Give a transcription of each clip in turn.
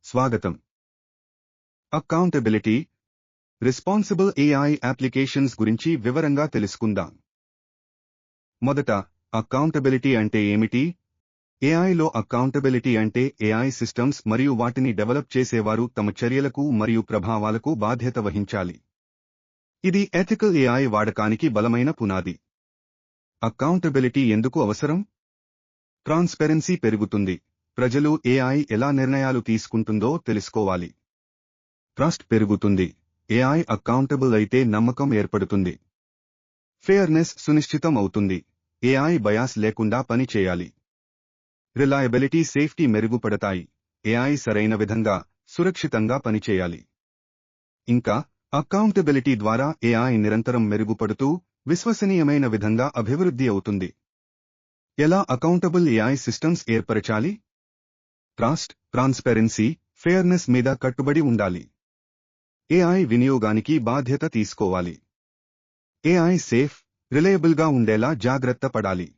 స్వాగతం. Accountability, responsible AI applications గురించి వివరంగా తెలుసుకుందాం. మొదట, అకౌంటబిలిటీ అంటే ఏమిటి? ఏఐలో అకౌంటబిలిటీ అంటే ఏఐ సిస్టమ్స్ మరియు వాటిని డెవలప్ చేసేవారు తమ చర్యలకు మరియు ప్రభావాలకు బాధ్యత వహించాలి. ఇది ఎథికల్ ఏఐ వాడకానికి బలమైన పునాది. అకౌంటబిలిటీ ఎందుకు అవసరం? ట్రాన్స్పరెన్సీ పెరుగుతుంది. ప్రజలు ఏఐ ఎలా నిర్ణయాలు తీసుకుంటుందో తెలుసుకోవాలి. ట్రస్ట్ పెరుగుతుంది. ఏఐ అకౌంటబుల్ అయితే నమ్మకం ఏర్పడుతుంది. ఫెయిర్నెస్ సునిశ్చితం అవుతుంది. ఏఐ బయాస్ లేకుండా పని చేయాలి. Reliability, safety మెరుగుపడతాయి. ఏఐ సరైన విధంగా, సురక్షితంగా పనిచేయాలి. ఇంకా, అకౌంటబిలిటీ ద్వారా ఏఐ నిరంతరం మెరుగుపడుతూ, విశ్వసనీయమైన విధంగా అభివృద్ధి అవుతుంది. ఎలా అకౌంటబుల్ ఏఐ సిస్టమ్స్ ఏర్పరచాలి? ట్రస్ట్, ట్రాన్స్పరెన్సీ, ఫెయిర్నెస్ మీద కట్టుబడి ఉండాలి. ఏఐ వినియోగానికి బాధ్యత తీసుకోవాలి. ఏఐ సేఫ్, రిలయబుల్గా ఉండేలా జాగ్రత్త పడాలి.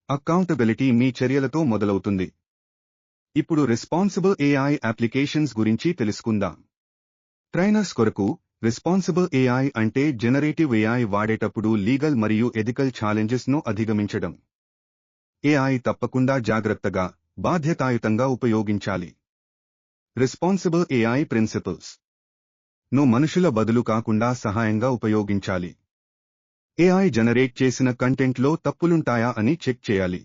అకౌంటబిలిటీ మీ చర్యలతో మొదలవుతుంది. ఇప్పుడు రెస్పాన్సిబుల్ ఏఐ అప్లికేషన్స్ గురించి తెలుసుకుందాం. ట్రైనర్స్ కొరకు, రెస్పాన్సిబుల్ ఏఐ అంటే జనరేటివ్ ఏఐ వాడేటప్పుడు లీగల్ మరియు ఎథికల్ ఛాలెంజెస్ ను అధిగమించడం. ఏఐ తప్పకుండా జాగ్రత్తగా, బాధ్యతాయుతంగా ఉపయోగించాలి. రెస్పాన్సిబుల్ ఏఐ ప్రిన్సిపల్స్ ను మనుషుల బదులు కాకుండా సహాయంగా ఉపయోగించాలి. ఏఐ జనరేట్ చేసిన కంటెంట్లో తప్పులుంటాయా అని చెక్ చేయాలి.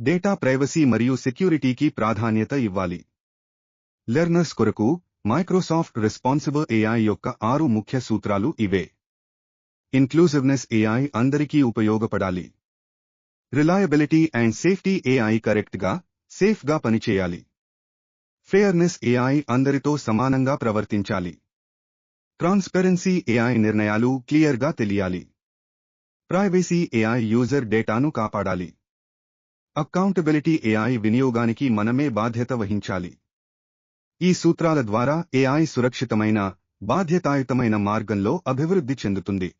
డేటా ప్రైవసీ మరియు సెక్యూరిటీకి ప్రాధాన్యత ఇవ్వాలి. లెర్నర్స్ కొరకు, మైక్రోసాఫ్ట్ రెస్పాన్సిబుల్ ఏఐ యొక్క 6 ముఖ్య సూత్రాలు ఇవే. ఇన్క్లూజివ్నెస్, ఏఐ అందరికీ ఉపయోగపడాలి. రిలయబిలిటీ అండ్ సేఫ్టీ, ఏఐ కరెక్ట్గా, సేఫ్గా పనిచేయాలి. ఫెయిర్నెస్, ఏఐ అందరితో సమానంగా ప్రవర్తించాలి. ట్రాన్స్పరెన్సీ, ఏఐ నిర్ణయాలు క్లియర్గా తెలియాలి. ప్రైవసీ, ఏఐ యూజర్ డేటాను కాపాడాలి. అకౌంటబిలిటీ, ఏఐ వినియోగానికి మనమే బాధ్యత వహించాలి. ఈ సూత్రాల ద్వారా ఏఐ సురక్షితమైన, బాధ్యతాయుతమైన మార్గంలో అభివృద్ధి చెందుతుంది.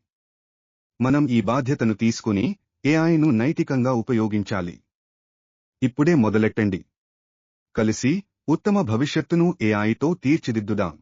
మనం ఈ బాధ్యతను తీసుకుని ఏఐను నైతికంగా ఉపయోగించాలి. ఇప్పుడే మొదలెట్టండి. కలిసి ఉత్తమ భవిష్యత్తును ఏఐతో తీర్చిదిద్దుదాం.